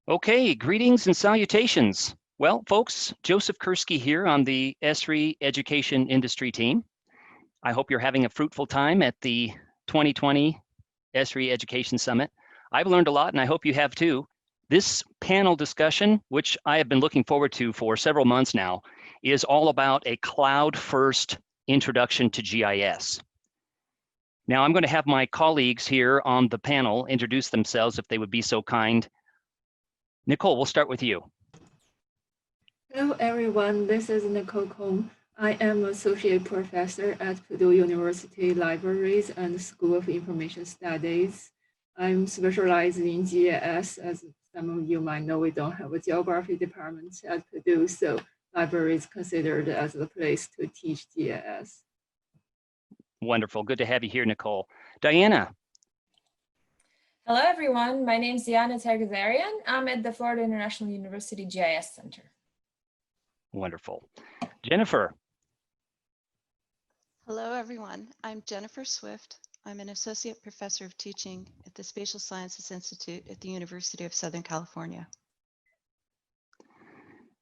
Okay, greetings and salutations. Well, folks, Joseph Kursky here on the Esri Education Industry team. I hope you're having a fruitful time at the 2020 Esri Education Summit. I've learned a lot and I hope you have too. This panel discussion, which I have been looking forward to for several months now, is all about a cloud-first introduction to GIS. Now, I'm going to have my colleagues here on the panel introduce themselves if they would be so kind. Nicole, we'll start with you. Hello, everyone. This is Nicole. I am Associate Professor at Purdue University Libraries and School of Information Studies. I'm specialized in GIS. As some of you might know, we don't have a geography department at Purdue, so library is considered as the place to teach GIS. Wonderful. Good to have you here, Nicole. Diana. Hello, everyone. My name is Diana Tergazarian. I'm at the Florida International University GIS Center. Wonderful. Jennifer. Hello, everyone. I'm Jennifer Swift. I'm an associate professor of teaching at the Spatial Sciences Institute at the University of Southern California.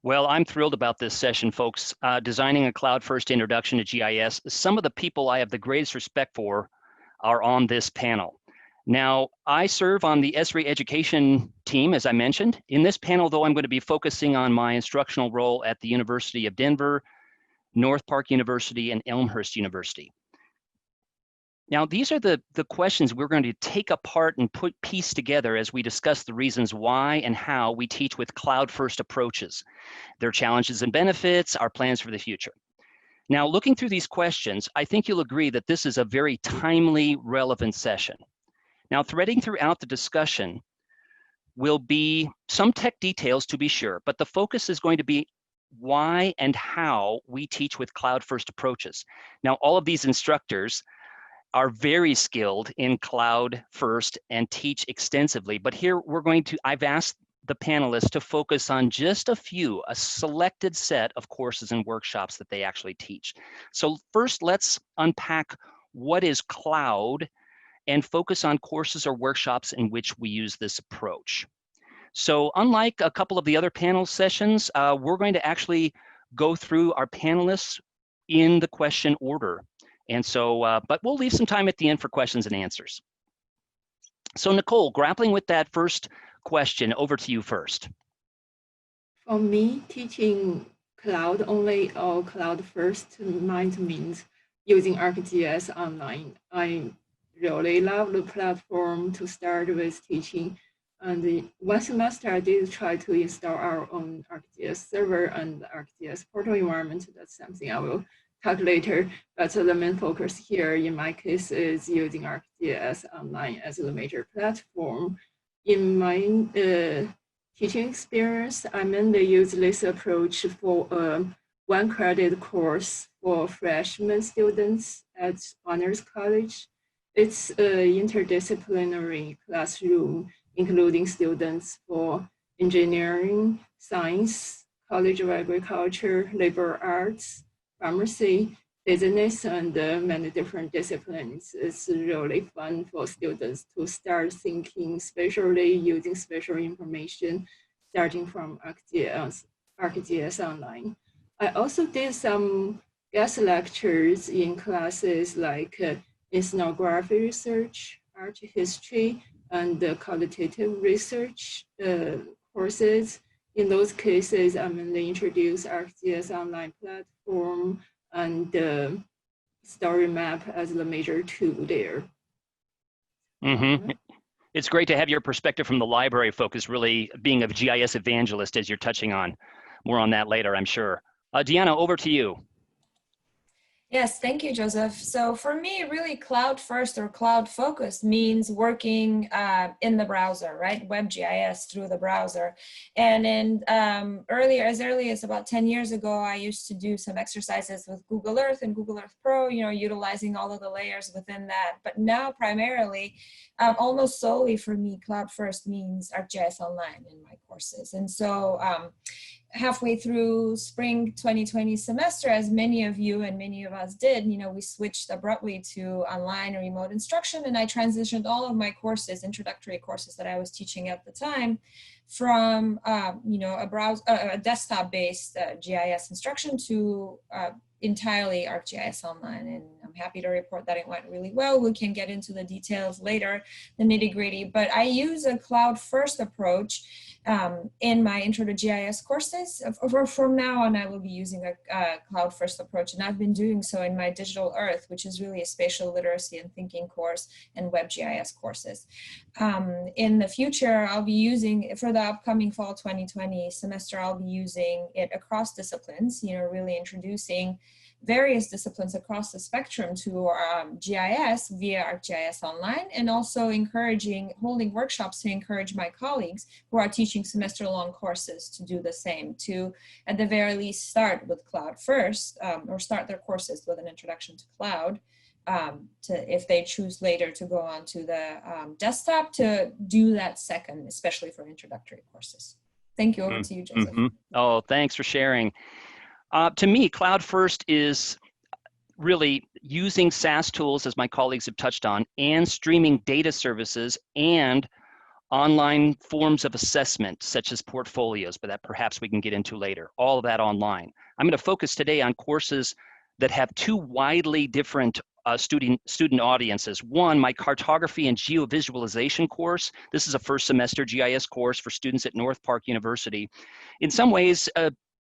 Well, I'm thrilled about this session, folks. Designing a cloud-first introduction to GIS. Some of the people I have the greatest respect for are on this panel. Now, I serve on the Esri education team, as I mentioned. In this panel, though, I'm going to be focusing on my instructional role at the University of Denver, North Park University, and Elmhurst University. Now, these are the questions we're going to take apart and piece together as we discuss the reasons why and how we teach with cloud-first approaches, their challenges and benefits, our plans for the future. Now, looking through these questions, I think you'll agree that this is a very timely, relevant session. Now, threading throughout the discussion will be some tech details to be sure, but the focus is going to be why and how we teach with cloud-first approaches. Now, all of these instructors are very skilled in cloud-first and teach extensively, but here I've asked the panelists to focus on just a selected set of courses and workshops that they actually teach. So first, let's unpack what is cloud and focus on courses or workshops in which we use this approach. So unlike a couple of the other panel sessions, we're going to actually go through our panelists in the question order. And so, but we'll leave some time at the end for questions and answers. So Nicole, grappling with that first question, over to you first. For me, teaching cloud only or cloud first might means using ArcGIS Online. I really love the platform to start with teaching. And one semester I did try to install our own ArcGIS server and ArcGIS portal environment. That's something I will talk later. But the main focus here in my case is using ArcGIS Online as the major platform. In my teaching experience, I mainly use this approach for a one-credit course for freshman students at honors college. It's an interdisciplinary classroom, including students for engineering, science, college of agriculture, liberal arts, pharmacy, business, and many different disciplines. It's really fun for students to start thinking spatially using spatial information, starting from ArcGIS Online. I also did some guest lectures in classes like ethnography research, art history, and qualitative research courses. In those cases, I mainly introduce ArcGIS Online platform and story map as the major tool there. It's great to have your perspective from the library focus, really being a GIS evangelist as you're touching on. More on that later, I'm sure. Deanna, over to you. Yes, thank you, Joseph. So for me, really cloud first or cloud focused means working in the browser, right? WebGIS through the browser. And in as early as about 10 years ago, I used to do some exercises with Google Earth and Google Earth Pro, utilizing all of the layers within that. But now primarily, almost solely for me, Cloud First means ArcGIS Online in my courses. And so halfway through spring 2020 semester, as many of you and many of us did, we switched abruptly to online and remote instruction, and I transitioned all of my courses, introductory courses that I was teaching at the time, from a desktop-based GIS instruction to entirely ArcGIS Online, and I'm happy to report that it went really well. We can get into the details later, the nitty-gritty, but I use a cloud-first approach in my Intro to GIS courses. From now on, I will be using a cloud-first approach, and I've been doing so in my Digital Earth, which is really a spatial literacy and thinking course, and Web GIS courses. In the future, I'll be using, for the upcoming fall 2020 semester, I'll be using it across disciplines, really introducing various disciplines across the spectrum to GIS via ArcGIS Online, and also holding workshops to encourage my colleagues who are teaching semester-long courses to do the same, to at the very least start with Cloud First, or start their courses with an introduction to cloud, if they choose later to go on to the desktop, to do that second, especially for introductory courses. Thank you. Over to you, Joseph. Oh, thanks for sharing. To me, Cloud First is really using SaaS tools, as my colleagues have touched on, and streaming data services and online forms of assessment, such as portfolios, but that perhaps we can get into later, all of that online. I'm going to focus today on courses that have two widely different student audiences. One, my cartography and geovisualization course. This is a first semester GIS course for students at North Park University. In some ways,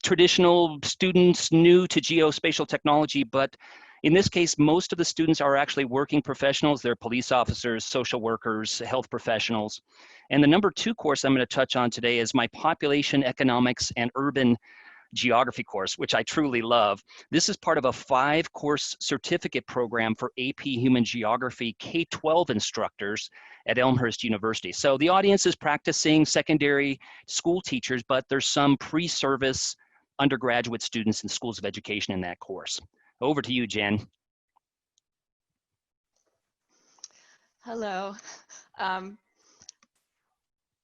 traditional students new to geospatial technology, but in this case, most of the students are actually working professionals. They're police officers, social workers, health professionals. And the number 2 course I'm going to touch on today is my population economics and urban geography course, which I truly love. This is part of a 5-course certificate program for AP Human Geography K-12 instructors at Elmhurst University. So the audience is practicing secondary school teachers, but there's some pre-service undergraduate students in schools of education in that course. Over to you, Jen. Hello.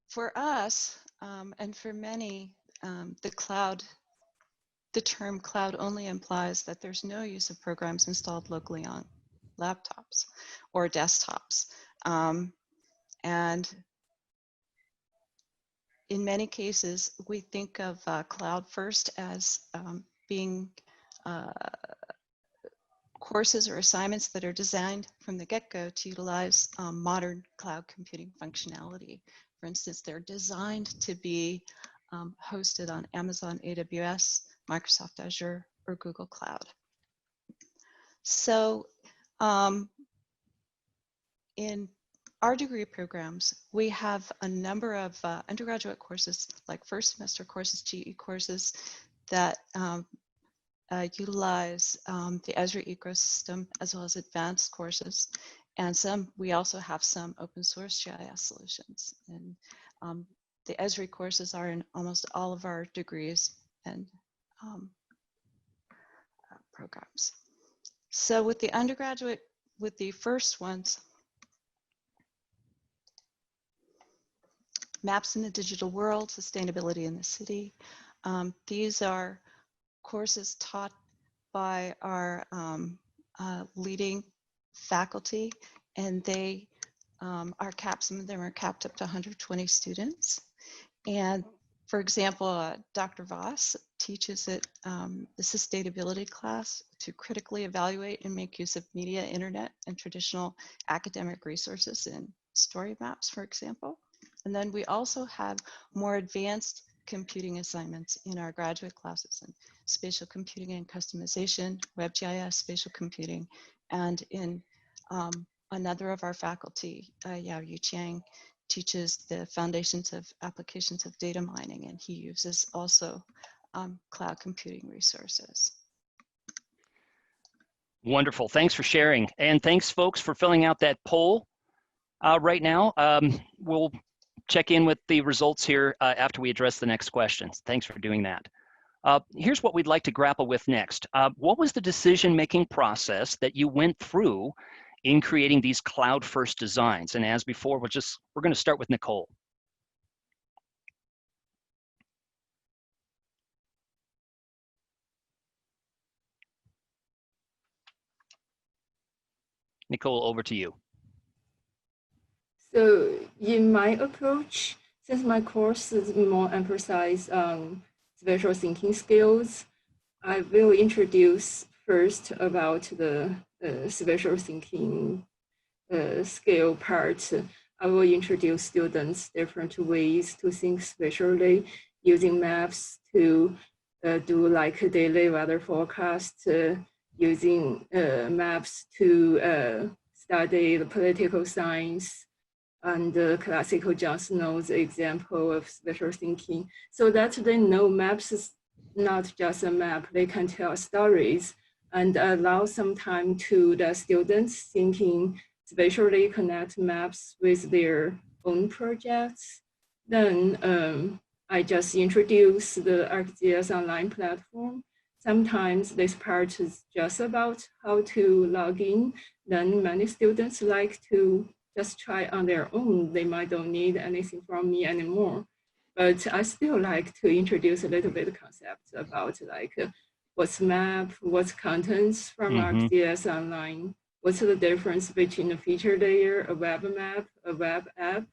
For us, and for many, the term cloud only implies that there's no use of programs installed locally on laptops or desktops. And in many cases, we think of Cloud First as being courses or assignments that are designed from the get-go to utilize modern cloud computing functionality. For instance, they're designed to be hosted on Amazon AWS, Microsoft Azure, or Google Cloud. So in our degree programs, we have a number of undergraduate courses, like first semester courses, GE courses, that utilize the Esri ecosystem, as well as advanced courses. And we also have some open source GIS solutions. And the Esri courses are in almost all of our degrees and programs. So with the undergraduate, with the first ones, Maps in the Digital World, Sustainability in the City. These are courses taught by our leading faculty, and they are capped, some of them are capped up to 120 students. And for example, Dr. Voss teaches it the sustainability class to critically evaluate and make use of media, internet, and traditional academic resources in story maps, for example. And then we also have more advanced computing assignments in our graduate classes in spatial computing and customization, Web GIS, spatial computing, and in another of our faculty, Yao Yu Chiang, teaches the foundations of applications of data mining, and he uses also cloud computing resources. Wonderful, thanks for sharing. And thanks folks for filling out that poll right now. We'll check in with the results here after we address the next questions. Thanks for doing that. Here's what we'd like to grapple with next. What was the decision-making process that you went through in creating these cloud-first designs. And as before, we're going to start with Nicole. Nicole, over to you. So in my approach, since my course is more emphasized on spatial thinking skills, I will introduce first about the spatial thinking skill part. I will introduce students different ways to think spatially using maps to do like daily weather forecast, using maps to study the political science, and classical Johnson knows example of spatial thinking, so that they know maps is not just a map, they can tell stories and allow some time to the students thinking spatially, connect maps with their own projects. Then I just introduce the ArcGIS Online platform. Sometimes this part is just about how to log in. Then many students like to just try on their own. They might don't need anything from me anymore. But I still like to introduce a little bit of concepts about like what's map, what's contents from ArcGIS Online, what's the difference between a feature layer, a web map, a web app,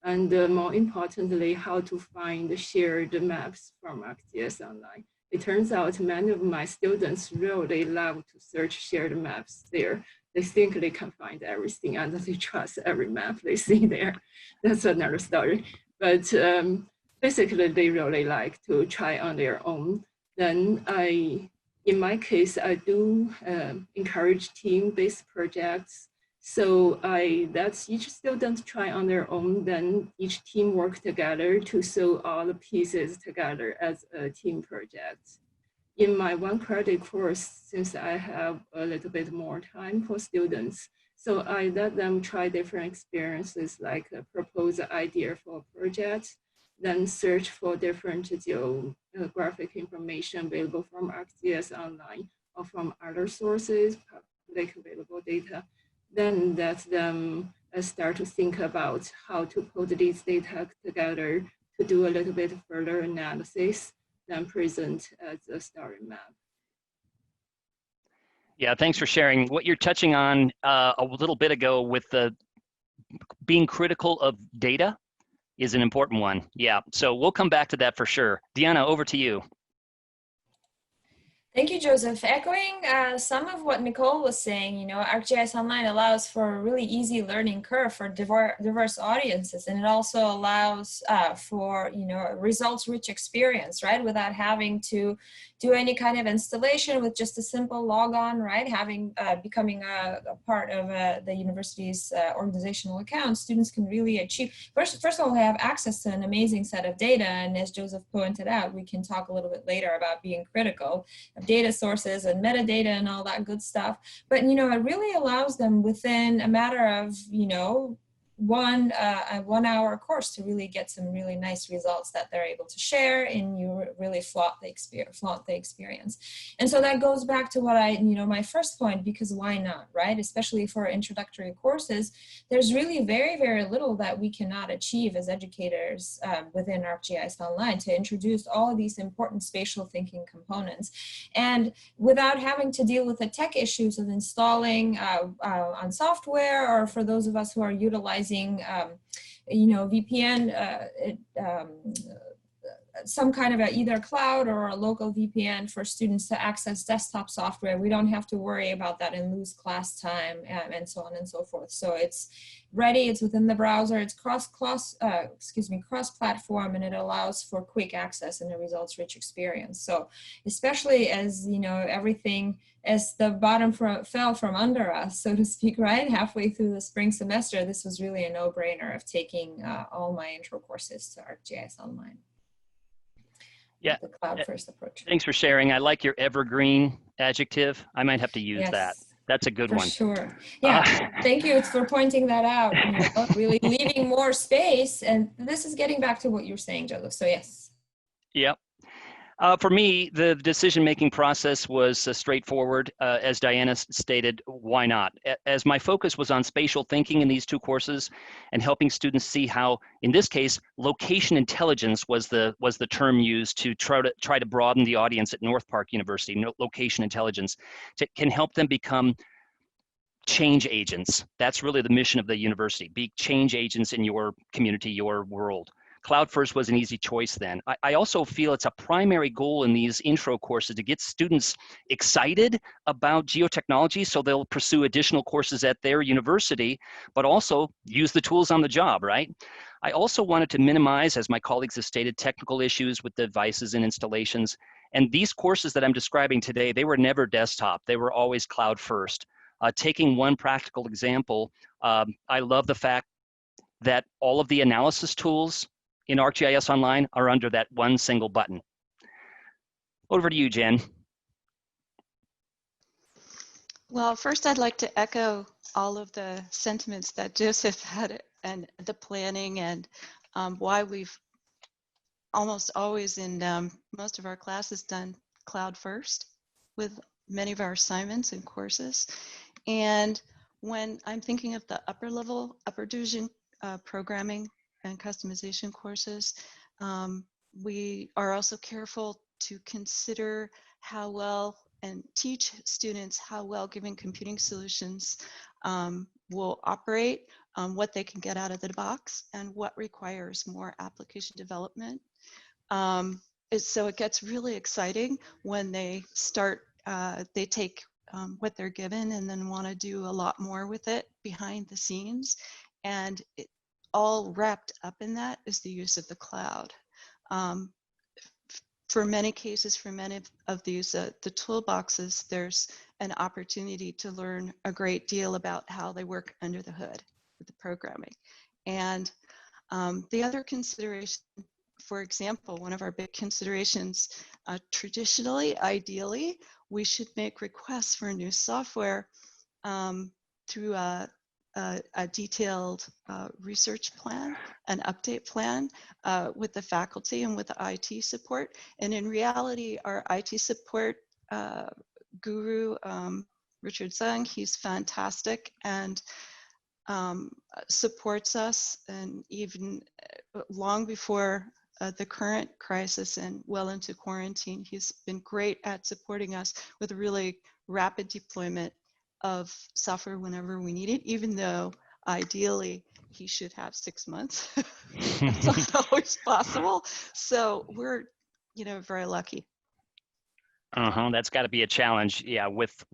and more importantly, how to find shared maps from ArcGIS Online. It turns out many of my students really love to search shared maps there. They think they can find everything and they trust every map they see there. That's another story. But basically, they really like to try on their own. Then in my case, I do encourage team-based projects. So that's each student try on their own, then each team work together to sew all the pieces together as a team project. In my one credit course, since I have a little bit more time for students, so I let them try different experiences, like propose an idea for a project, then search for different geographic information available from ArcGIS Online or from other sources, public available data. Then let them start to think about how to put these data together to do a little bit further analysis, then present as a story map. Yeah, thanks for sharing. What you're touching on a little bit ago with the being critical of data is an important one. Yeah, so we'll come back to that for sure. Deanna, over to you. Thank you, Joseph. Echoing some of what Nicole was saying, you know, ArcGIS Online allows for a really easy learning curve for diverse audiences, and it also allows for, you know, a results-rich experience, right? Without having to do any kind of installation, with just a simple log-on, right? Having becoming a part of the university's organizational account, students can really achieve. First of all, they have access to an amazing set of data, and as Joseph pointed out, we can talk a little bit later about being critical of data sources and metadata and all that good stuff. But, you know, it really allows them within a matter of, you know, a 1 hour course to really get some really nice results that they're able to share, and you really flaunt the experience. And so that goes back to what my first point, because why not, right? Especially for introductory courses, there's really very, very little that we cannot achieve as educators within ArcGIS Online to introduce all of these important spatial thinking components, and without having to deal with the tech issues of installing on software, or for those of us who are utilizing VPN, some kind of either cloud or a local VPN for students to access desktop software. We don't have to worry about that and lose class time and so on and so forth. So it's ready, it's within the browser, it's cross-platform, and it allows for quick access and a results-rich experience. So especially as, you know, everything, as the bottom fell from under us, so to speak, right, halfway through the spring semester, this was really a no-brainer of taking all my intro courses to ArcGIS Online. Yeah, the cloud-first approach. Thanks for sharing. I like your evergreen adjective. I might have to use that. That's a good one. For sure. Yeah, thank you for pointing that out. You know, really leaving more space, and this is getting back to what you're saying, Joseph. So yes. Yep. For me, the decision-making process was straightforward. As Diana stated, why not? As my focus was on spatial thinking in these two courses and helping students see how, in this case, location intelligence was the term used to try to broaden the audience at North Park University. Location intelligence can help them become change agents. That's really the mission of the university. Be change agents in your community, your world. Cloud First was an easy choice then. I also feel it's a primary goal in these intro courses to get students excited about geotechnology so they'll pursue additional courses at their university, but also use the tools on the job, right? I also wanted to minimize, as my colleagues have stated, technical issues with devices and installations. And these courses that I'm describing today, they were never desktop. They were always Cloud First. Taking one practical example, I love the fact that all of the analysis tools in ArcGIS Online are under that one single button. Over to you, Jen. Well, first I'd like to echo all of the sentiments that Joseph had and the planning and why we've almost always in most of our classes done Cloud First with many of our assignments and courses. And when I'm thinking of the upper level, upper division programming and customization courses, we are also careful to consider how well and teach students how well given computing solutions will operate, what they can get out of the box, and what requires more application development. So it gets really exciting when they start, they take what they're given and then want to do a lot more with it behind the scenes. And all wrapped up in that is the use of the cloud. For many cases, for many of these, the toolboxes, there's an opportunity to learn a great deal about how they work under the hood with the programming. And the other consideration, for example, one of our big considerations, traditionally, ideally, we should make requests for new software through a detailed research plan, an update plan with the faculty and with the IT support. And in reality, our IT support guru, Richard Zung, he's fantastic and supports us, and even long before the current crisis and well into quarantine, he's been great at supporting us with really rapid deployment of software whenever we need it, even though ideally he should have 6 months. That's not always possible. So we're, very lucky. That's got to be a challenge, yeah, with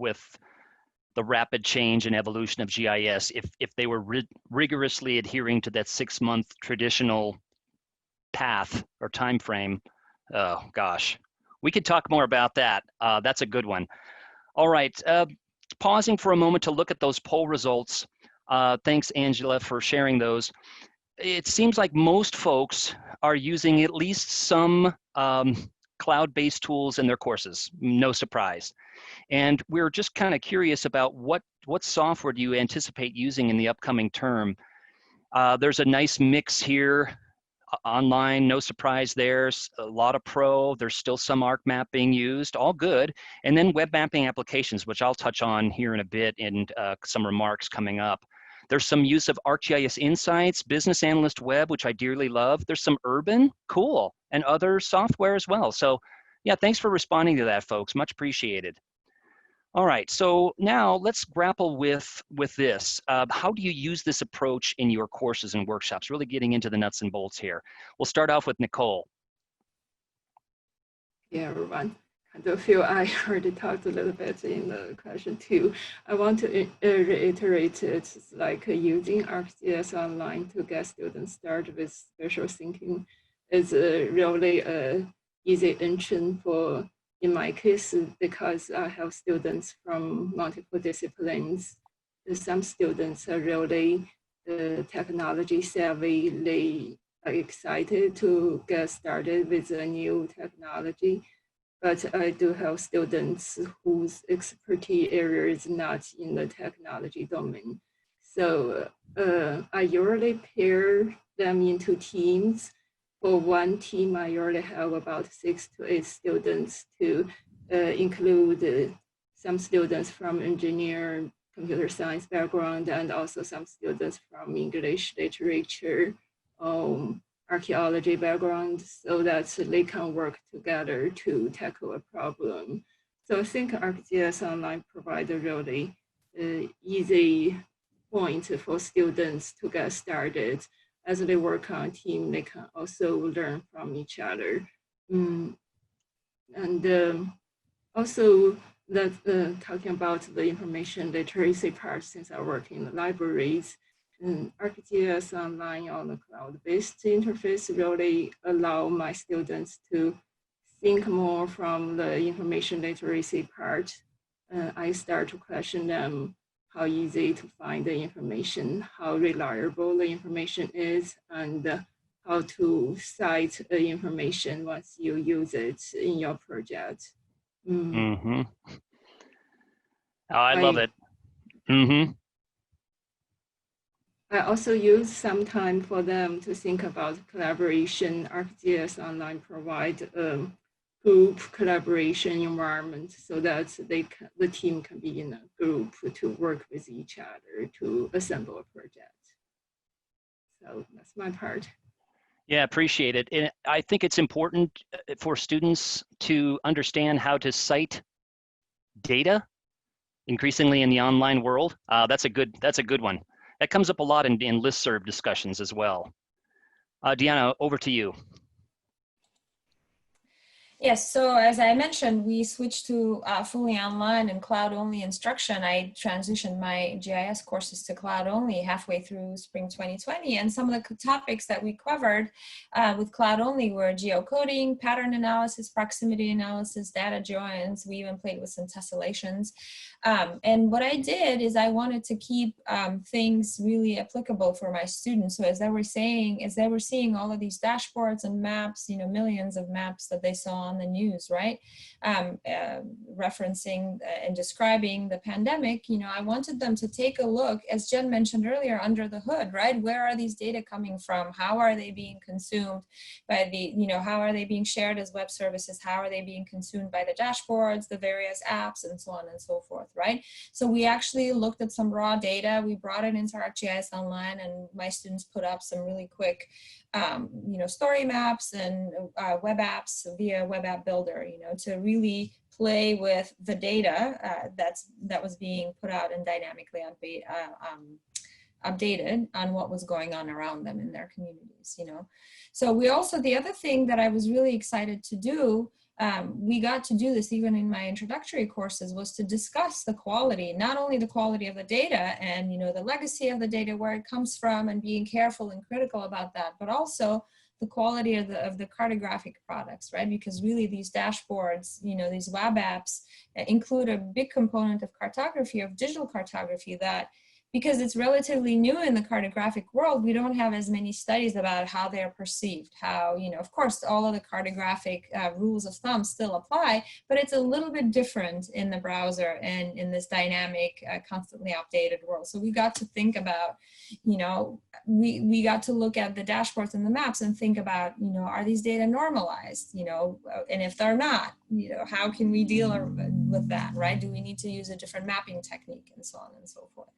the rapid change and evolution of GIS. If they were rigorously adhering to that 6-month traditional path or time frame, oh gosh, we could talk more about that. That's a good one. All right. Pausing for a moment to look at those poll results. Thanks, Angela, for sharing those. It seems like most folks are using at least some cloud-based tools in their courses. No surprise. And we're just kind of curious about what software do you anticipate using in the upcoming term? There's a nice mix here. Online, no surprise there. A lot of pro. There's still some ArcMap being used. All good. And then web mapping applications, which I'll touch on here in a bit in some remarks coming up. There's some use of ArcGIS Insights, Business Analyst Web, which I dearly love. There's some urban, cool, and other software as well. So yeah, thanks for responding to that, folks. Much appreciated. All right, so now let's grapple with this. How do you use this approach in your courses and workshops? Really getting into the nuts and bolts here. We'll start off with Nicole. Yeah, everyone. I feel I already talked a little bit in the question too. I want to reiterate it's like using ArcGIS Online to get students started with spatial thinking is really an easy entry for, in my case, because I have students from multiple disciplines. Some students are really technology savvy. They are excited to get started with a new technology. But I do have students whose expertise area is not in the technology domain. So I usually pair them into teams for one team, I usually have about 6 to 8 students to include some students from engineer, computer science background, and also some students from English literature, archaeology background, so that they can work together to tackle a problem. So I think ArcGIS Online provides a really easy point for students to get started. As they work on a team, they can also learn from each other. Also, that talking about the information literacy part, since I work in the libraries, ArcGIS Online on the cloud-based interface really allow my students to think more from the information literacy part. I start to question them how easy to find the information, how reliable the information is, and how to cite the information once you use it in your project. Oh, I love it. I also use some time for them to think about collaboration. ArcGIS Online provide a group collaboration environment so that the team can be in a group to work with each other to assemble a project. So that's my part. Yeah, appreciate it. And I think it's important for students to understand how to cite data increasingly in the online world. That's a good one. That comes up a lot in listserv discussions as well. Deanna, over to you. Yes, so as I mentioned, we switched to fully online and cloud-only instruction. I transitioned my GIS courses to cloud-only halfway through spring 2020, and some of the topics that we covered with cloud-only were geocoding, pattern analysis, proximity analysis, data joins. We even played with some tessellations. And what I did is I wanted to keep things really applicable for my students. So as they were seeing all of these dashboards and maps, millions of maps that they saw on the news, right? Referencing and describing the pandemic, I wanted them to take a look, as Jen mentioned earlier, under the hood, right? Where are these data coming from? How are they being consumed by how are they being shared as web services? How are they being consumed by the dashboards, the various apps, and so on and so forth, right? So we actually looked at some raw data. We brought it into ArcGIS Online, and my students put up some really quick story maps and web apps via web app builder, to really play with the data that was being put out and dynamically updated on what was going on around them in their communities, So we also, the other thing that I was really excited to do, we got to do this even in my introductory courses, was to discuss the quality, not only the quality of the data and the legacy of the data, where it comes from, and being careful and critical about that, but also the quality of the cartographic products, right? Because really these dashboards, these web apps include a big component of cartography, of digital cartography, that because it's relatively new in the cartographic world, we don't have as many studies about how they're perceived, how, of course, all of the cartographic rules of thumb still apply, but it's a little bit different in the browser and in this dynamic, constantly updated world. So we got to think about, we got to look at the dashboards and the maps and think about, are these data normalized, and if they're not, how can we deal with that, right? Do we need to use a different mapping technique, and so on and so forth.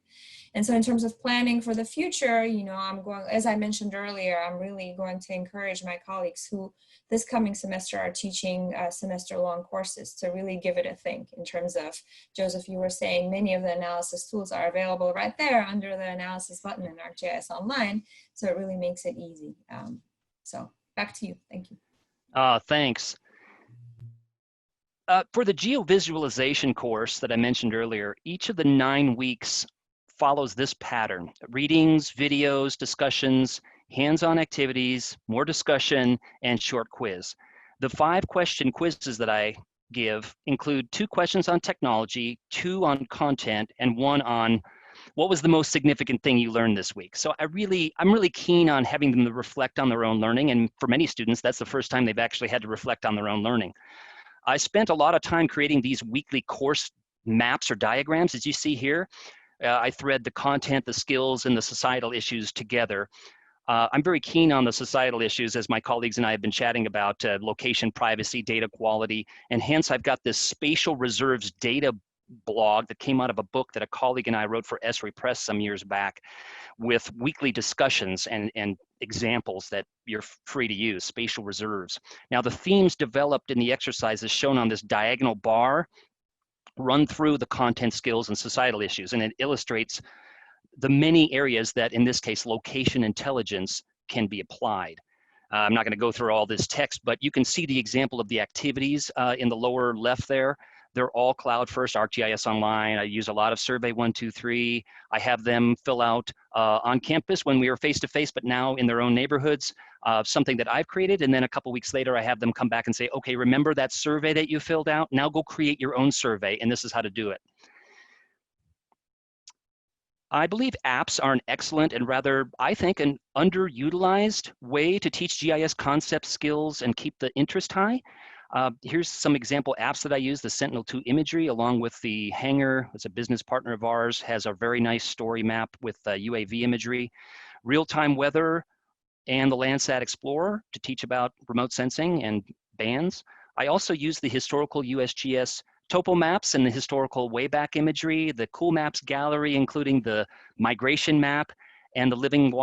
And so in terms of planning for the future, I'm going, as I mentioned earlier, I'm really going to encourage my colleagues who this coming semester are teaching semester-long courses to really give it a think in terms of, Joseph, you were saying many of the analysis tools are available right there under the analysis button in ArcGIS Online. So it really makes it easy. So back to you. Thank you. Thanks. For the geovisualization course that I mentioned earlier, each of the 9 weeks follows this pattern: readings, videos, discussions, hands-on activities, more discussion, and short quiz. The 5-question quizzes that I give include 2 questions on technology, 2 on content, and 1 on what was the most significant thing you learned this week. So I'm really keen on having them to reflect on their own learning, and for many students, that's the first time they've actually had to reflect on their own learning. I spent a lot of time creating these weekly course maps or diagrams, as you see here. I thread the content, the skills, and the societal issues together. I'm very keen on the societal issues, as my colleagues and I have been chatting about location privacy, data quality, and hence I've got this spatial reserves data blog that came out of a book that a colleague and I wrote for Esri Press some years back, with weekly discussions and examples that you're free to use, spatial reserves. Now, the themes developed in the exercises shown on this diagonal bar run through the content, skills, and societal issues, and it illustrates the many areas that, in this case, location intelligence can be applied. I'm not going to go through all this text, but you can see the example of the activities in the lower left there. They're all cloud first, ArcGIS Online. I use a lot of Survey 123. I have them fill out on campus when we were face-to-face, but now in their own neighborhoods, something that I've created. And then a couple weeks later, I have them come back and say, okay, remember that survey that you filled out? Now go create your own survey, and this is how to do it. I believe apps are an excellent and rather, I think, an underutilized way to teach GIS concepts, skills, and keep the interest high. Here's some example apps that I use. The Sentinel-2 imagery, along with the Hanger, it's a business partner of ours, has a very nice story map with UAV imagery. Real-time weather and the Landsat Explorer to teach about remote sensing and bands. I also use the historical USGS topo maps and the historical wayback imagery, the Cool Maps gallery, including the migration map and the Living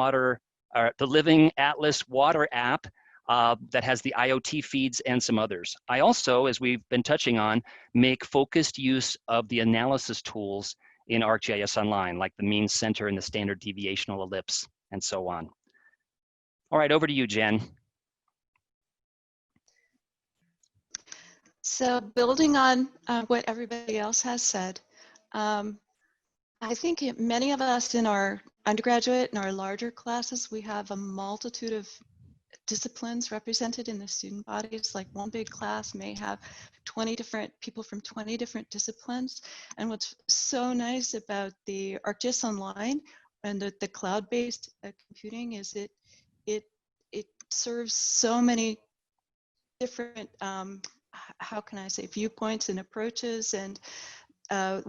Atlas Water app that has the IoT feeds and some others. I also, as we've been touching on, make focused use of the analysis tools in ArcGIS Online, like the mean center and the standard deviational ellipse, and so on. All right, over to you, Jen. So building on what everybody else has said, I think many of us in our undergraduate and our larger classes, we have a multitude of disciplines represented in the student bodies. Like one big class may have 20 different people from 20 different disciplines. And what's so nice about the ArcGIS Online and the cloud-based computing is it serves so many different how can I say, viewpoints and approaches, and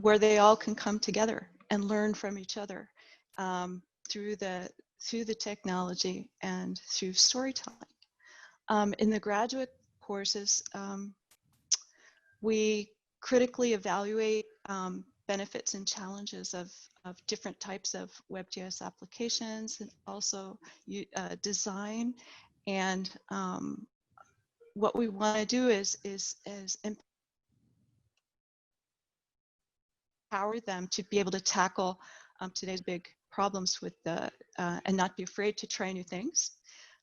where they all can come together and learn from each other through the technology and through storytelling. In the graduate courses, we critically evaluate benefits and challenges of different types of WebGIS applications, and also design. And what we want to do is empower them to be able to tackle today's big problems with and not be afraid to try new things,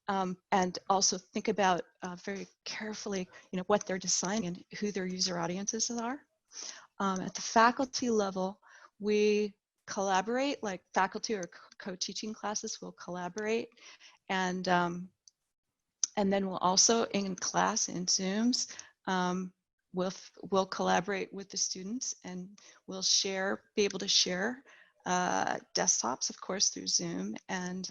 and also think about very carefully, what they're designing and who their user audiences are. At the faculty level, we collaborate, like faculty or co-teaching classes will collaborate, and then we'll also in class in Zooms, we'll collaborate with the students, and we'll be able to share desktops, of course, through Zoom, and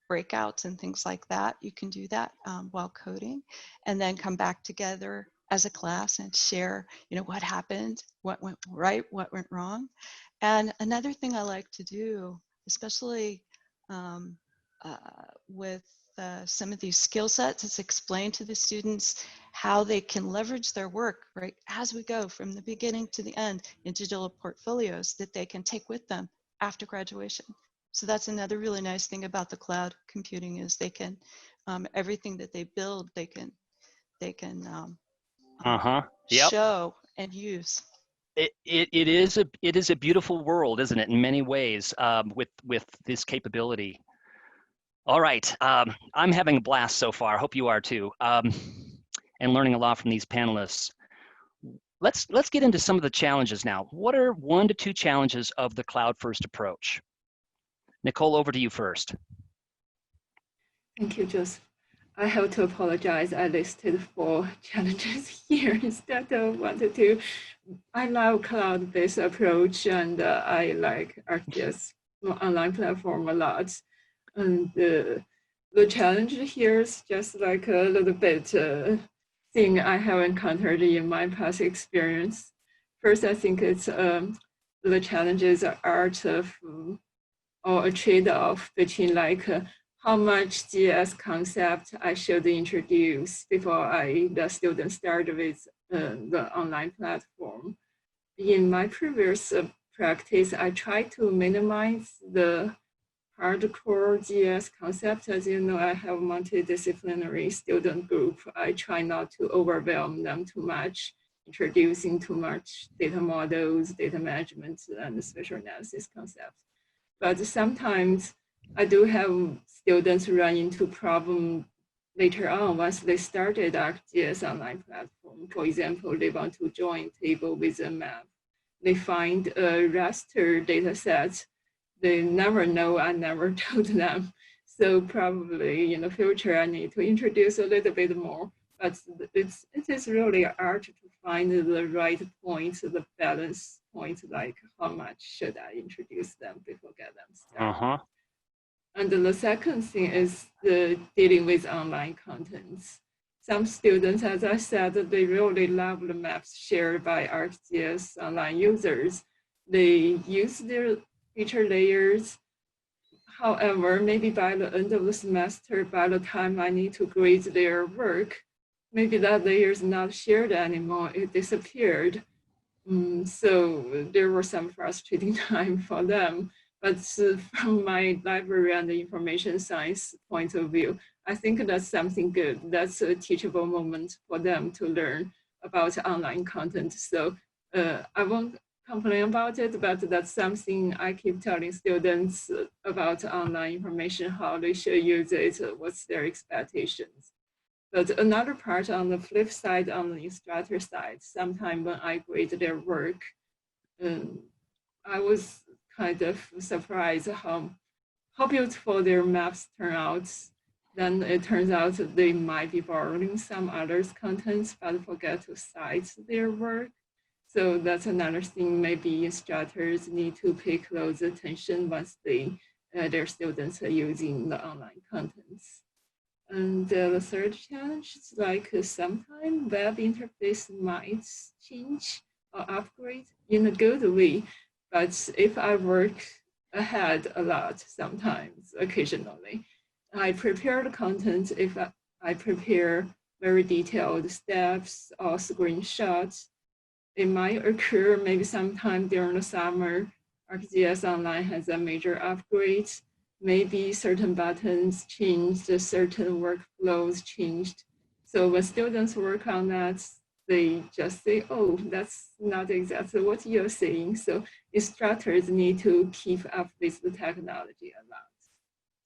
breakouts and things like that. You can do that while coding, and then come back together as a class and share, what happened, what went right, what went wrong. And another thing I like to do, especially with some of these skill sets, is explain to the students how they can leverage their work, right, as we go from the beginning to the end in digital portfolios that they can take with them after graduation. So that's another really nice thing about the cloud computing, is they can, everything that they build, they can show and use. It is a beautiful world, isn't it, in many ways, with this capability. All right, I'm having a blast so far. I hope you are too, and learning a lot from these panelists. Let's get into some of the challenges now. What are 1 to 2 challenges of the cloud-first approach? Nicole, over to you first. Thank you, Joseph. I have to apologize. I listed 4 challenges here instead of 1 to 2. I love cloud-based approach, and I like ArcGIS Online platform a lot. And the challenge here is just like a little bit thing I have encountered in my past experience. First, I think it's the challenges are art of, or a trade-off between like how much GIS concept I should introduce before the students start with the online platform. In my previous practice, I try to minimize the hardcore GIS concept. As you know, I have multidisciplinary student group. I try not to overwhelm them too much, introducing too much data models, data management, and spatial analysis concepts. But sometimes I do have students run into problem later on once they started ArcGIS Online platform. For example, they want to join table with a map. They find a raster data set. They never know, I never told them. So probably in the future, I need to introduce a little bit more, but it is really art to find the right point, the balance point, like how much should I introduce them before get them started. And the second thing is the dealing with online contents. Some students, as I said, they really love the maps shared by ArcGIS Online users. They use their feature layers. However, maybe by the end of the semester, by the time I need to grade their work, maybe that layer is not shared anymore, it disappeared. So there was some frustrating time for them. But from my library and the information science point of view, I think that's something good. That's a teachable moment for them to learn about online content. So I won't complain about it, but that's something I keep telling students about online information, how they should use it, what's their expectations. But another part on the flip side, on the instructor side, sometimes when I grade their work, I was kind of surprised how beautiful their maps turn out. Then it turns out they might be borrowing some others' contents, but forget to cite their work. So that's another thing maybe instructors need to pay close attention once their students are using the online contents. And the third challenge is like sometimes web interface might change or upgrade in a good way. But if I work ahead a lot, sometimes, occasionally, I prepare the content. If I prepare very detailed steps or screenshots, it might occur maybe sometime during the summer. ArcGIS Online has a major upgrade. Maybe certain buttons changed, certain workflows changed. So when students work on that, they just say, oh, that's not exactly what you're saying. So instructors need to keep up with the technology a lot.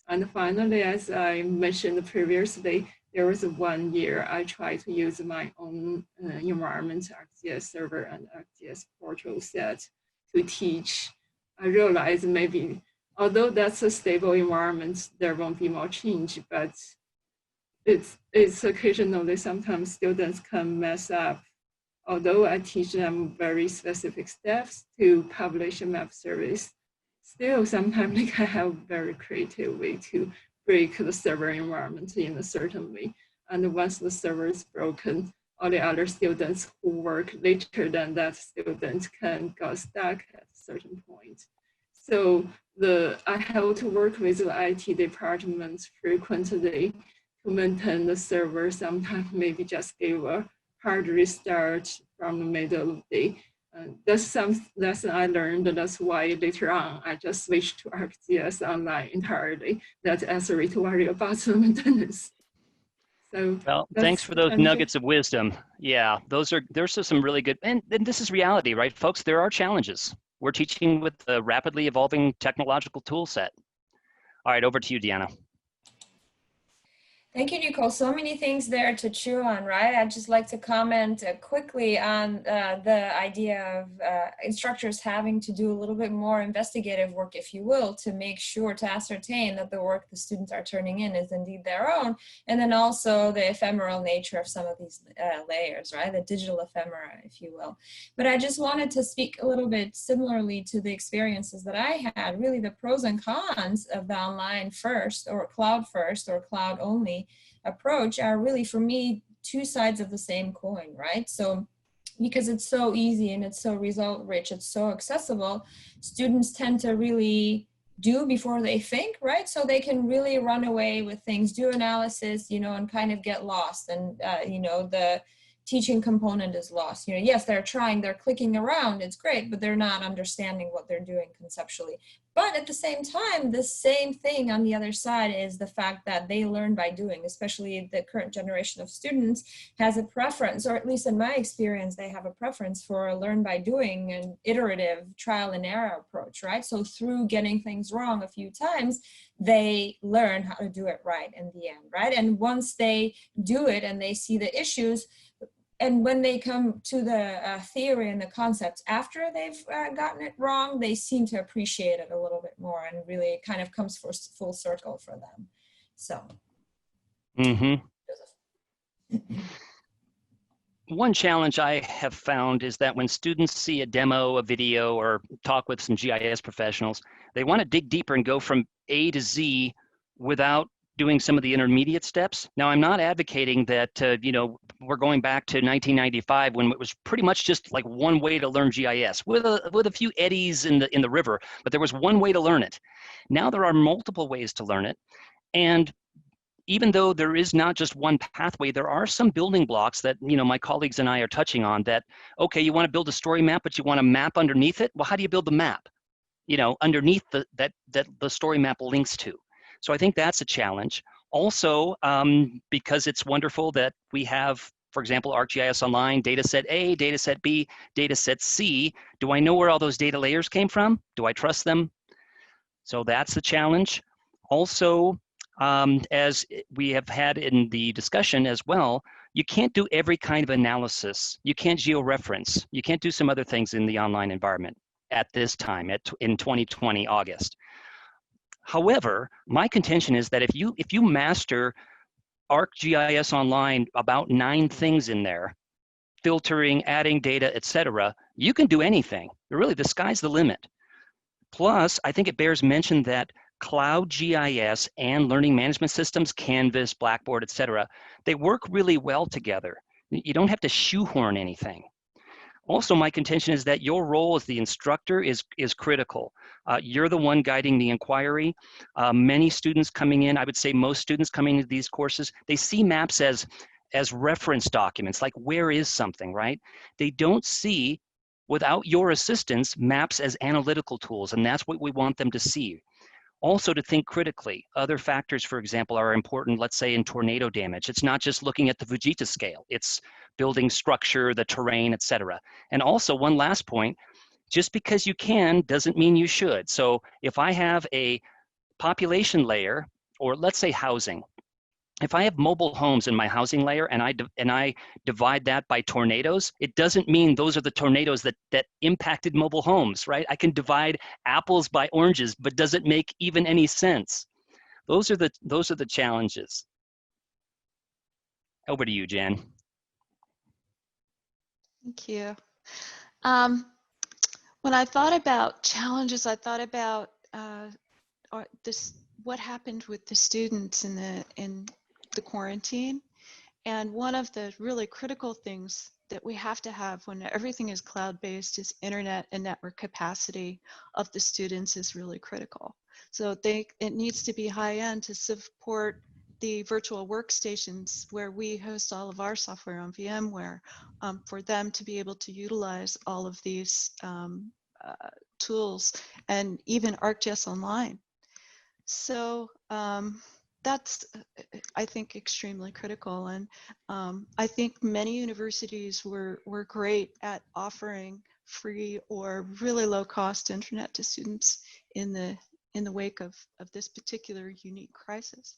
And finally, as I mentioned previously, there was 1 year I tried to use my own environment, ArcGIS server and ArcGIS portal set to teach. I realized maybe, although that's a stable environment, there won't be more change, but it's occasionally sometimes students can mess up. Although I teach them very specific steps to publish a map service, still sometimes they can have very creative way to break the server environment in a certain way. And once the server is broken, all the other students who work later than that student can get stuck at a certain point. So I have to work with the IT department frequently to maintain the server. Sometimes maybe just give a hard restart from the middle of the day. That's some lesson I learned. That's why later on, I just switched to ArcGIS Online entirely. That's Esri to worry about the maintenance. So well, thanks for those nuggets of wisdom. Yeah, there's some really good, and this is reality, right, folks? There are challenges. We're teaching with a rapidly evolving technological tool set. All right, over to you, Deanna. Thank you, Nicole. So many things there to chew on, right? I'd just like to comment quickly on the idea of instructors having to do a little bit more investigative work, if you will, to make sure to ascertain that the work the students are turning in is indeed their own. And then also the ephemeral nature of some of these layers, right? The digital ephemera, if you will. But I just wanted to speak a little bit similarly to the experiences that I had, really the pros and cons of the online first or cloud only approach are really, for me, two sides of the same coin, right? So because it's so easy and it's so result rich, it's so accessible, students tend to really do before they think, right? So they can really run away with things, do analysis, and kind of get lost. And, the teaching component is lost. Yes, they're trying, they're clicking around, it's great, but they're not understanding what they're doing conceptually. But at the same time, the same thing on the other side is the fact that they learn by doing, especially the current generation of students has a preference, or at least in my experience, they have a preference for a learn by doing and iterative trial and error approach, right? So through getting things wrong a few times, they learn how to do it right in the end, right? And once they do it and they see the issues, and when they come to the theory and the concepts after they've gotten it wrong, they seem to appreciate it a little bit more, and really it kind of comes full circle for them. So. One challenge I have found is that when students see a demo, a video, or talk with some GIS professionals, they want to dig deeper and go from A to Z without doing some of the intermediate steps. Now, I'm not advocating that, we're going back to 1995 when it was pretty much just like one way to learn GIS with a few eddies in the river, but there was one way to learn it. Now there are multiple ways to learn it. And even though there is not just one pathway, there are some building blocks that, my colleagues and I are touching on that, okay, you want to build a story map, but you want a map underneath it? Well, how do you build the map, underneath that the story map links to? So I think that's a challenge. Also, because it's wonderful that we have, for example, ArcGIS Online, dataset A, dataset B, dataset C. Do I know where all those data layers came from? Do I trust them? So that's the challenge. Also, as we have had in the discussion as well, you can't do every kind of analysis. You can't georeference. You can't do some other things in the online environment at this time, in 2020, August. However, my contention is that if you master ArcGIS Online, about 9 things in there, filtering, adding data, etc., you can do anything. Really, the sky's the limit. Plus, I think it bears mention that cloud GIS and learning management systems, Canvas, Blackboard, etc., they work really well together. You don't have to shoehorn anything. Also, my contention is that your role as the instructor is critical. You're the one guiding the inquiry. Many students coming in, I would say most students coming into these courses, they see maps as reference documents, like where is something, right? They don't see, without your assistance, maps as analytical tools, and that's what we want them to see. Also, to think critically. Other factors, for example, are important, let's say in tornado damage. It's not just looking at the Fujita scale, it's building structure, the terrain, etc. And also, one last point, just because you can doesn't mean you should. So if I have a population layer, or let's say housing, if I have mobile homes in my housing layer and I divide that by tornadoes, it doesn't mean those are the tornadoes that impacted mobile homes, right? I can divide apples by oranges, but does it make even any sense? Those are the challenges. Over to you, Jen. Thank you. When I thought about challenges, I thought about what happened with the students in the quarantine. And one of the really critical things that we have to have when everything is cloud-based is internet and network capacity of the students is really critical. So it needs to be high-end to support the virtual workstations where we host all of our software on VMware, for them to be able to utilize all of these tools, and even ArcGIS Online. So that's, I think, extremely critical. And I think many universities were great at offering free or really low cost internet to students in the wake of this particular unique crisis.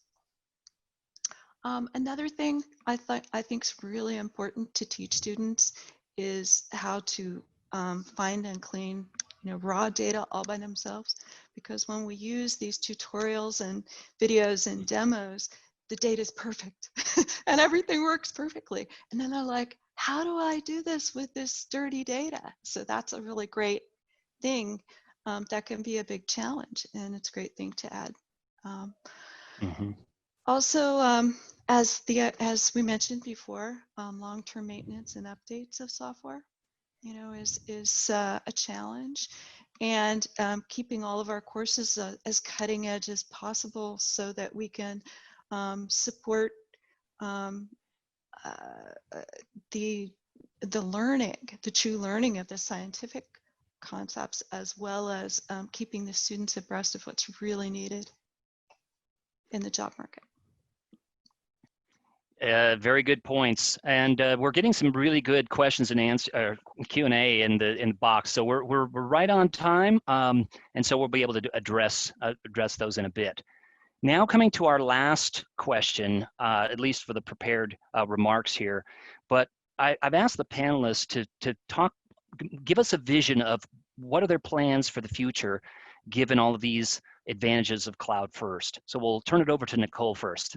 Another thing I think is really important to teach students is how to find and clean raw data all by themselves, because when we use these tutorials and videos and demos, the data is perfect and everything works perfectly. And then they're like, how do I do this with this dirty data? So that's a really great thing that can be a big challenge, and it's a great thing to add. Also, as we mentioned before, long-term maintenance and updates of software, is a challenge. and keeping all of our courses as cutting edge as possible so that we can support the learning, the true learning of the scientific concepts, as well as keeping the students abreast of what's really needed in the job market. Very good points, and we're getting some really good questions and answer Q&A in the box. So we're right on time, and so we'll be able to address those in a bit. Now coming to our last question, at least for the prepared remarks here, but I've asked the panelists to give us a vision of what are their plans for the future, given all of these advantages of cloud first. So we'll turn it over to Nicole first.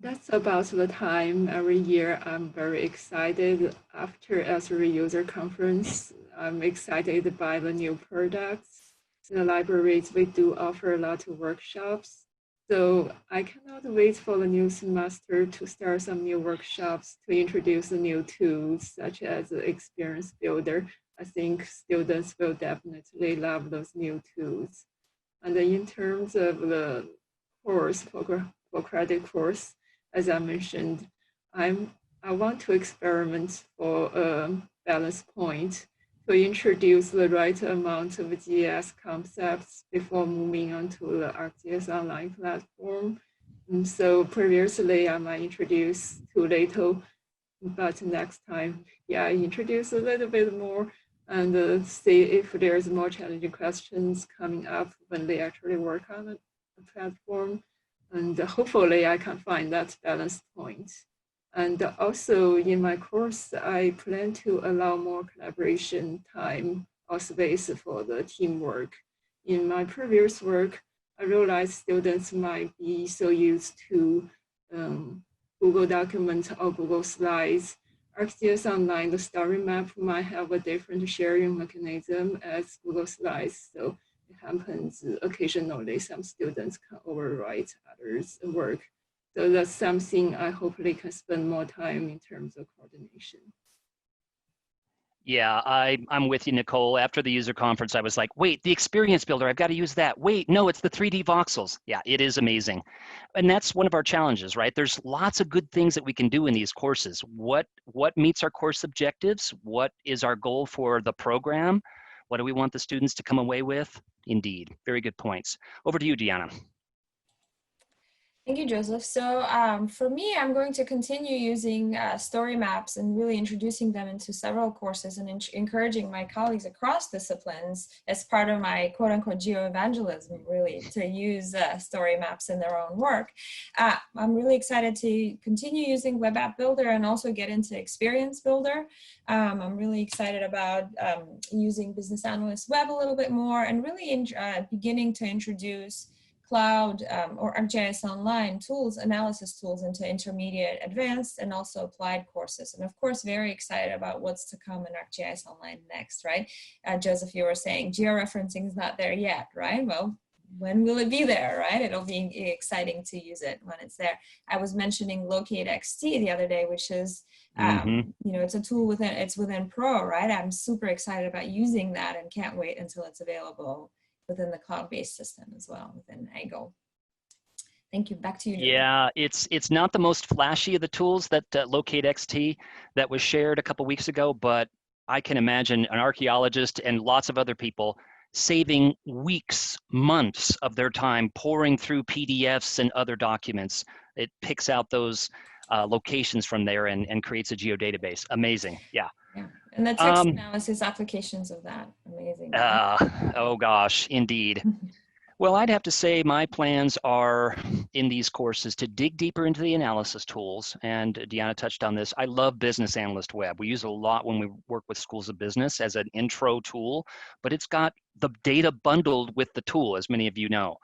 That's about the time every year. I'm very excited after Esri user conference. I'm excited by the new products. In the libraries, we do offer a lot of workshops. So I cannot wait for the new semester to start some new workshops to introduce the new tools, such as the Experience Builder. I think students will definitely love those new tools. And in terms of the course, for credit course, as I mentioned, I want to experiment for a balance point to introduce the right amount of GIS concepts before moving on to the ArcGIS Online platform. And so previously I might introduce too little, but next time, yeah, introduce a little bit more and see if there's more challenging questions coming up when they actually work on the platform. And hopefully I can find that balance point. And also in my course, I plan to allow more collaboration time or space for the teamwork. In my previous work, I realized students might be so used to Google Document or Google Slides. ArcGIS Online, the story map might have a different sharing mechanism as Google Slides. So it happens occasionally, some students can overwrite others' work. So that's something I hopefully can spend more time in terms of coordination. Yeah, I'm with you, Nicole. After the user conference, I was like, wait, the experience builder, I've got to use that. Wait, no, it's the 3D voxels. Yeah, it is amazing. And that's one of our challenges, right? There's lots of good things that we can do in these courses. What meets our course objectives? What is our goal for the program? What do we want the students to come away with? Indeed, very good points. Over to you, Deanna. Thank you, Joseph. So for me, I'm going to continue using story maps and really introducing them into several courses and encouraging my colleagues across disciplines as part of my quote unquote geo-evangelism, really, to use story maps in their own work. I'm really excited to continue using Web App Builder and also get into Experience Builder. I'm really excited about using Business Analyst Web a little bit more and really beginning to introduce cloud or ArcGIS Online tools, analysis tools into intermediate, advanced, and also applied courses. And of course, very excited about what's to come in ArcGIS Online next, right? Joseph, you were saying georeferencing is not there yet, right? Well, when will it be there, right? It'll be exciting to use it when it's there. I was mentioning Locate XT the other day, which is, you know, it's a tool within Pro, right? I'm super excited about using that and can't wait until it's available within the cloud-based system as well, within AGO. Thank you. Back to you, Joseph. Yeah, it's not the most flashy of the tools that Locate XT that was shared a couple weeks ago, but I can imagine an archaeologist and lots of other people saving weeks, months of their time pouring through PDFs and other documents. It picks out those locations from there and creates a geodatabase. Amazing, yeah. Yeah, and the text analysis applications of that, amazing. Right? Oh gosh, indeed. Well, I'd have to say my plans are in these courses to dig deeper into the analysis tools, and Deanna touched on this. I love Business Analyst Web. We use it a lot when we work with schools of business as an intro tool, but it's got the data bundled with the tool, as many of you know.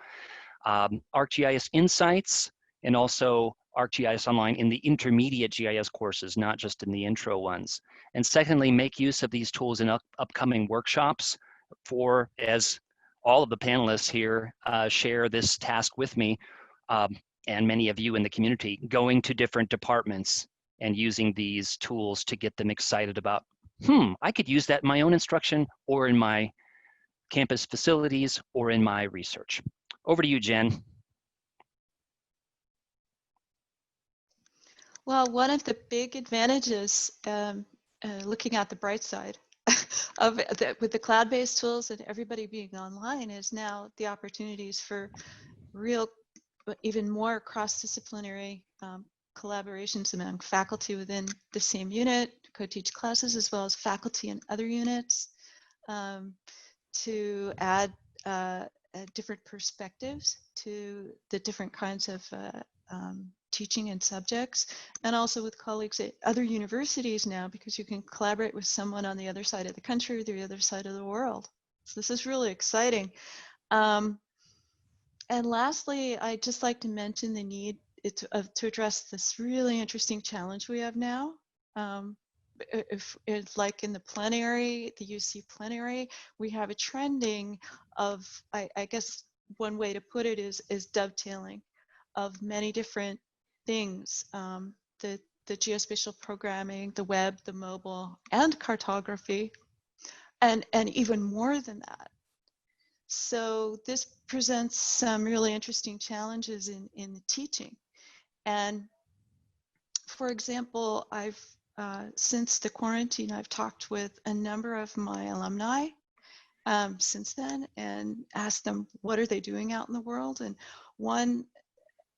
ArcGIS Insights and also ArcGIS Online in the intermediate GIS courses, not just in the intro ones. And secondly, make use of these tools in upcoming workshops for, as all of the panelists here share this task with me, and many of you in the community, going to different departments and using these tools to get them excited about I could use that in my own instruction or in my campus facilities or in my research. Over to you, Jen. Well, one of the big advantages, looking at the bright side with the cloud-based tools and everybody being online, is now the opportunities for real, even more cross-disciplinary collaborations among faculty within the same unit, co-teach classes, as well as faculty in other units, to add different perspectives to the different kinds of teaching and subjects, and also with colleagues at other universities now, because you can collaborate with someone on the other side of the country or the other side of the world. So this is really exciting. And lastly, I'd just like to mention the need to address this really interesting challenge we have now. If like in the plenary, the UC plenary, we have a trending of, I guess one way to put it is dovetailing of many different things, the geospatial programming, the web, the mobile, and cartography, and even more than that. So this presents some really interesting challenges in the teaching. And for example, I've since the quarantine, I've talked with a number of my alumni since then and asked them what are they doing out in the world. And one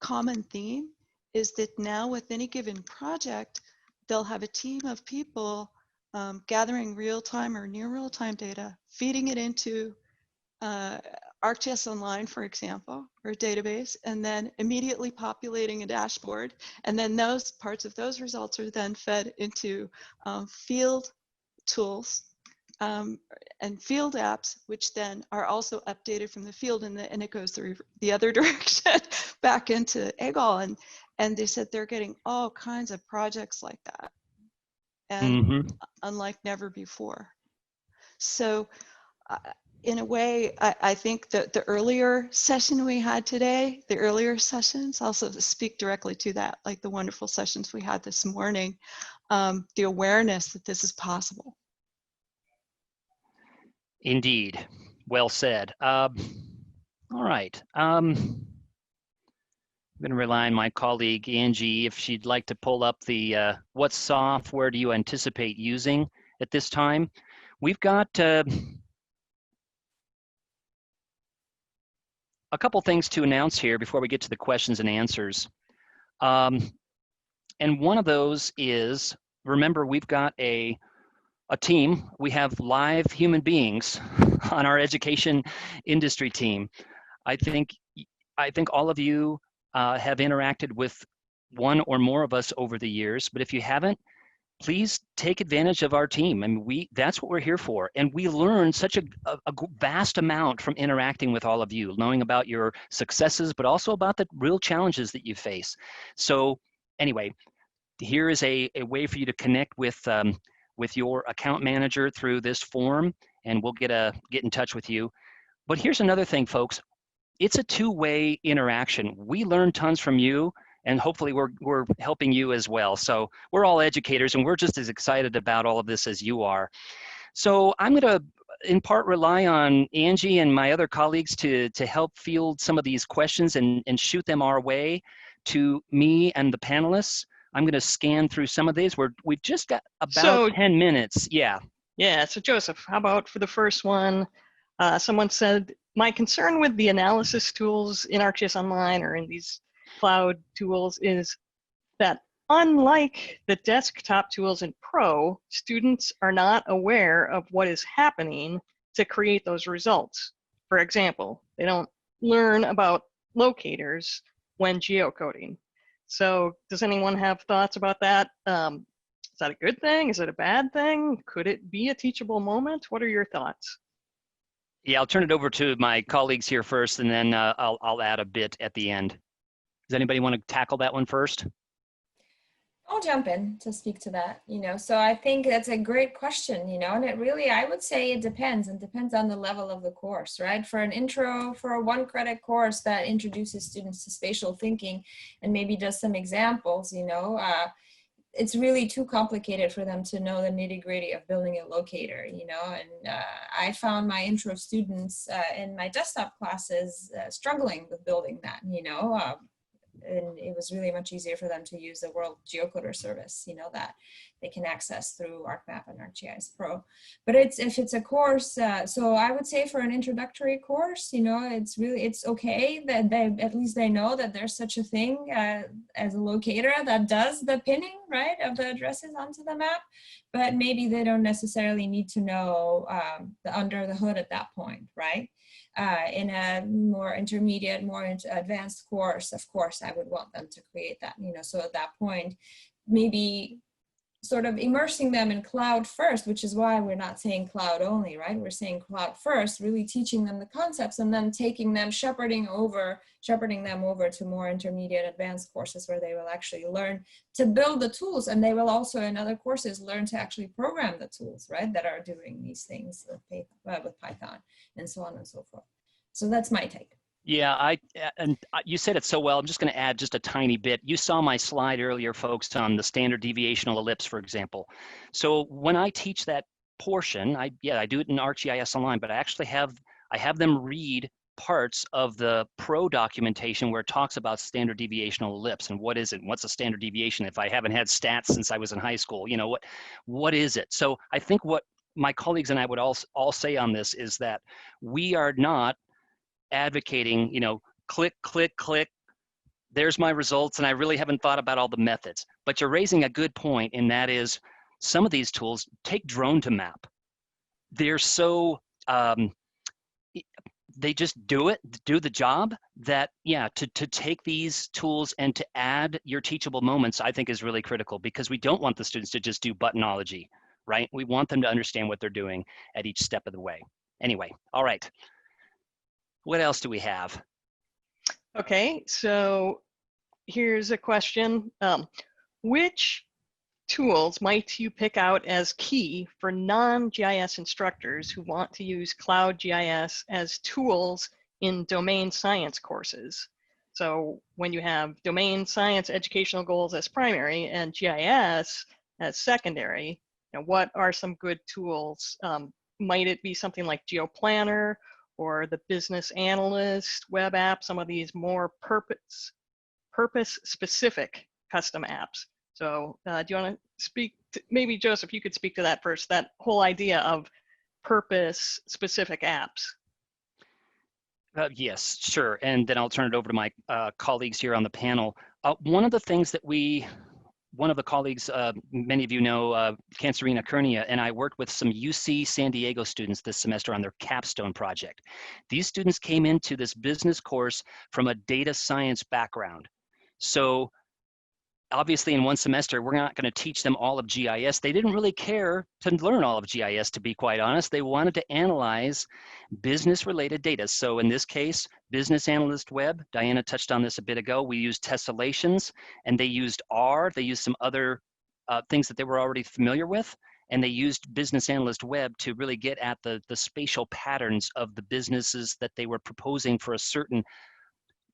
common theme is that now with any given project, they'll have a team of people gathering real-time or near real-time data, feeding it into ArcGIS Online, for example, or a database, and then immediately populating a dashboard. And then those parts of those results are then fed into field tools and field apps, which then are also updated from the field, and it goes the other direction back into EGOL. And they said they're getting all kinds of projects like that, and unlike never before. So in a way, I think that the earlier session we had today, the earlier sessions also speak directly to that, like the wonderful sessions we had this morning, the awareness that this is possible. Indeed. Well said. All right. I'm going to rely on my colleague, Angie, if she'd like to pull up the what software do you anticipate using at this time. We've got a couple things to announce here before we get to the questions and answers. And one of those is, remember, we've got a team. We have live human beings on our education industry team. I think all of you have interacted with one or more of us over the years, but if you haven't, please take advantage of our team. I mean, that's what we're here for. And we learn such a vast amount from interacting with all of you, knowing about your successes, but also about the real challenges that you face. So anyway, here is a way for you to connect with your account manager through this form, and we'll get in touch with you. But here's another thing, folks. It's a two-way interaction. We learn tons from you, and hopefully we're helping you as well. So we're all educators, and we're just as excited about all of this as you are. So I'm going to, in part, rely on Angie and my other colleagues to help field some of these questions and shoot them our way to me and the panelists. I'm going to scan through some of these. We've just got about 10 minutes. Yeah. Yeah. So Joseph, how about for the first one? Someone said, my concern with the analysis tools in ArcGIS Online or in these cloud tools is that unlike the desktop tools in Pro, students are not aware of what is happening to create those results. For example, they don't learn about locators when geocoding. So does anyone have thoughts about that? Is that a good thing? Is it a bad thing? Could it be a teachable moment? What are your thoughts? Yeah, I'll turn it over to my colleagues here first, and then I'll add a bit at the end. Does anybody want to tackle that one first? I'll jump in to speak to that, so I think that's a great question, and it really, I would say it depends on the level of the course, right? For a 1 credit course that introduces students to spatial thinking and maybe does some examples, it's really too complicated for them to know the nitty-gritty of building a locator, you know. And I found my intro students in my desktop classes struggling with building that, you know. And it was really much easier for them to use the World Geocoder service, you know, that they can access through ArcMap and ArcGIS Pro. But if it's a course, so I would say for an introductory course, you know, it's okay that at least they know that there's such a thing as a locator that does the pinning, right, of the addresses onto the map. But maybe they don't necessarily need to know the under the hood at that point, right? In a more intermediate, more advanced course, of course, I would want them to create that, you know, so at that point, maybe sort of immersing them in cloud first, which is why we're not saying cloud only, right? We're saying cloud first, really teaching them the concepts and then taking them, shepherding them over to more intermediate advanced courses where they will actually learn to build the tools. And they will also in other courses learn to actually program the tools, right? That are doing these things with Python and so on and so forth. So that's my take. Yeah, you said it so well. I'm just going to add just a tiny bit. You saw my slide earlier, folks, on the standard deviational ellipse, for example. So when I teach that portion, I do it in ArcGIS Online, but I actually have them read parts of the pro documentation where it talks about standard deviational ellipse and what is it? What's a standard deviation? If I haven't had stats since I was in high school, you know, what is it? So I think what my colleagues and I would all say on this is that we are not advocating, you know, click, click, click, there's my results, and I really haven't thought about all the methods. But you're raising a good point, and that is some of these tools, take drone to map. They're so, they just do the job that, yeah, to take these tools and to add your teachable moments, I think is really critical, because we don't want the students to just do buttonology, right? We want them to understand what they're doing at each step of the way. Anyway, all right. What else do we have? Okay, so here's a question. Which tools might you pick out as key for non-GIS instructors who want to use Cloud GIS as tools in domain science courses? So when you have domain science educational goals as primary and GIS as secondary, you know, what are some good tools? Might it be something like GeoPlanner or the Business Analyst Web app, some of these more purpose-specific custom apps? So do you want to speak to, maybe Joseph, you could speak to that first, that whole idea of purpose-specific apps. Yes, sure. And then I'll turn it over to my colleagues here on the panel. One of the things that one of the colleagues, many of you know, Cancerina Kernia, and I worked with some UC San Diego students this semester on their capstone project. These students came into this business course from a data science background. So obviously in one semester, we're not going to teach them all of GIS. They didn't really care to learn all of GIS, to be quite honest. They wanted to analyze business-related data. So in this case, Business Analyst Web, Diana touched on this a bit ago. We used tessellations, and they used R. They used some other things that they were already familiar with, and they used Business Analyst Web to really get at the spatial patterns of the businesses that they were proposing for a certain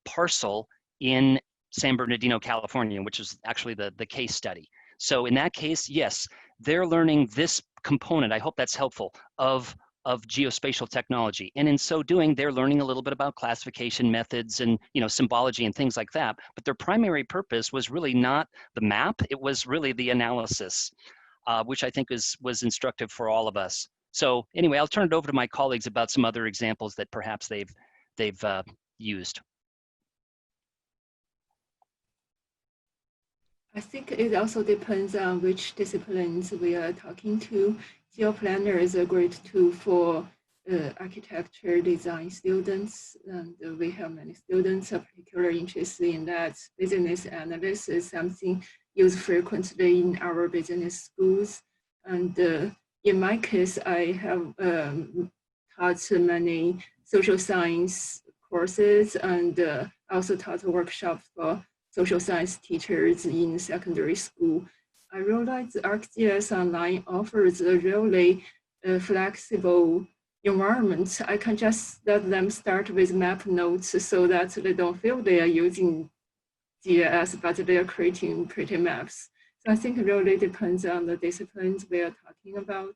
parcel in San Bernardino, California, which is actually the case study. So in that case, yes, they're learning this component, I hope that's helpful, of geospatial technology. And in so doing, they're learning a little bit about classification methods and, you know, symbology and things like that. But their primary purpose was really not the map, it was really the analysis, which I think was instructive for all of us. So anyway, I'll turn it over to my colleagues about some other examples that perhaps they've used. I think it also depends on which disciplines we are talking to. GeoPlanner is a great tool for architecture design students, and we have many students are particularly interested in that. Business analysis is something used frequently in our business schools. And in my case, I have taught many social science courses and also taught workshops for social science teachers in secondary school. I realized ArcGIS Online offers a really flexible environment. I can just let them start with map notes so that they don't feel they are using GIS, but they are creating pretty maps. So I think it really depends on the disciplines we are talking about.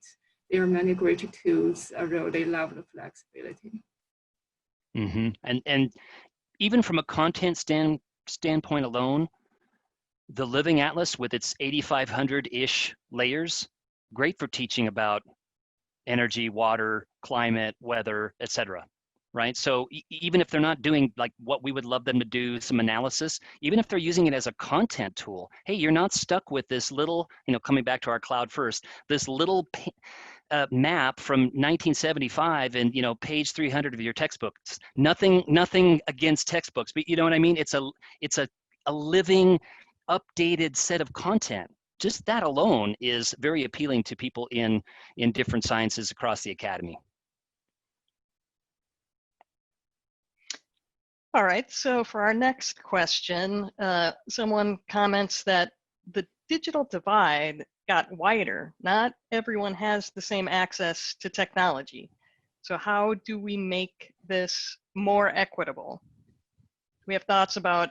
There are many great tools. I really love the flexibility. Mm-hmm. And even from a content standpoint alone, the Living Atlas with its 8,500-ish layers, great for teaching about energy, water, climate, weather, etc. Right? So even if they're not doing like what we would love them to do, some analysis, even if they're using it as a content tool, hey, you're not stuck with this little, coming back to our cloud first, this little map from 1975 and page 300 of your textbooks. Nothing against textbooks, but you know what I mean? It's a living, updated set of content. Just that alone is very appealing to people in different sciences across the academy. All right, so for our next question, someone comments that the digital divide got wider. Not everyone has the same access to technology. So how do we make this more equitable? We have thoughts about,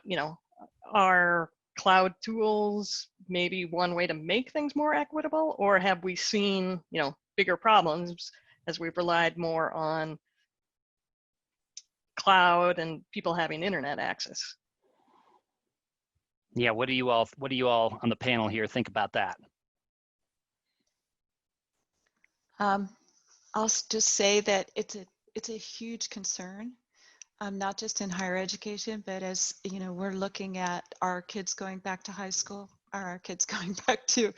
are cloud tools maybe one way to make things more equitable, or have we seen, bigger problems as we've relied more on cloud and people having internet access? Yeah, what do you all on the panel here think about that? I'll just say that it's a huge concern, not just in higher education, but as we're looking at our kids going back to high school, or our kids going back to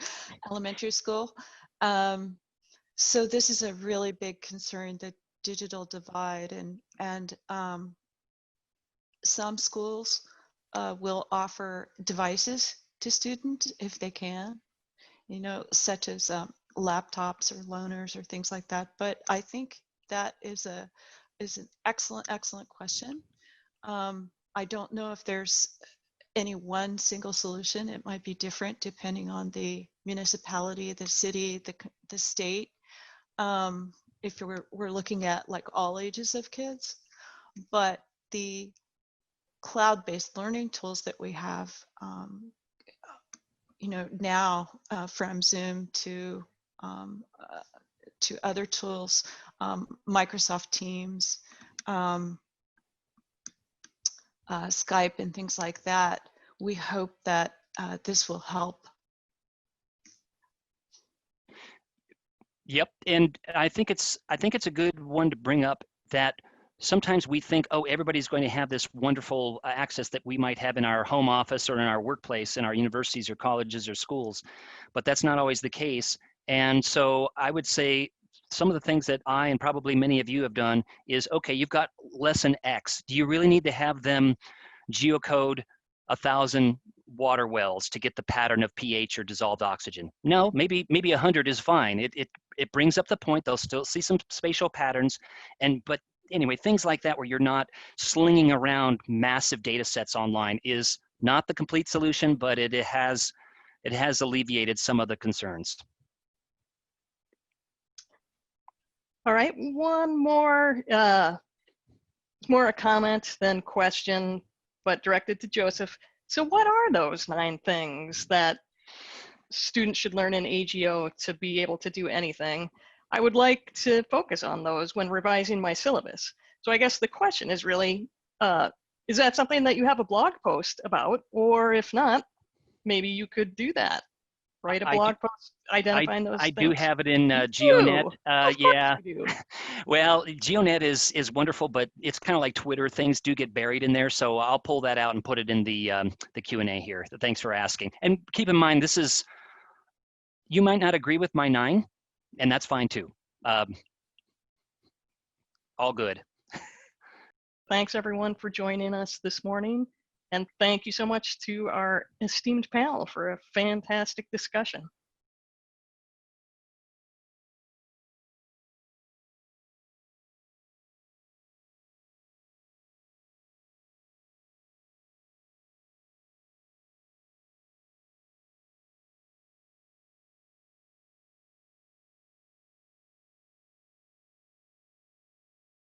elementary school. So this is a really big concern, the digital divide, and some schools will offer devices to students if they can, such as laptops or loaners or things like that. But I think that is an excellent question. I don't know if there's any one single solution. It might be different depending on the municipality, the city, the state. If we're looking at like all ages of kids, but the cloud-based learning tools that we have, now from Zoom to other tools, Microsoft Teams, Skype, and things like that. We hope that this will help. Yep, and I think it's a good one to bring up, that sometimes we think, oh, everybody's going to have this wonderful access that we might have in our home office or in our workplace, in our universities or colleges or schools, but that's not always the case. And so I would say some of the things that I and probably many of you have done is, okay, you've got lesson X. Do you really need to have them geocode 1,000 water wells to get the pattern of pH or dissolved oxygen? No, maybe 100 is fine. It brings up the point. They'll still see some spatial patterns, but anyway, things like that where you're not slinging around massive data sets online is not the complete solution, but it has alleviated some of the concerns. All right, one more, more a comment than question, but directed to Joseph. So what are those 9 things that students should learn in AGO to be able to do anything? I would like to focus on those when revising my syllabus. So I guess the question is really, is that something that you have a blog post about? Or if not, maybe you could do that. Write a blog post identifying those things. I do have it in GeoNet. Yeah. Well, GeoNet is wonderful, but it's kind of like Twitter. Things do get buried in there, so I'll pull that out and put it in the Q&A here. Thanks for asking. And keep in mind, you might not agree with my 9, and that's fine too. All good. Thanks everyone for joining us this morning. And thank you so much to our esteemed panel for a fantastic discussion.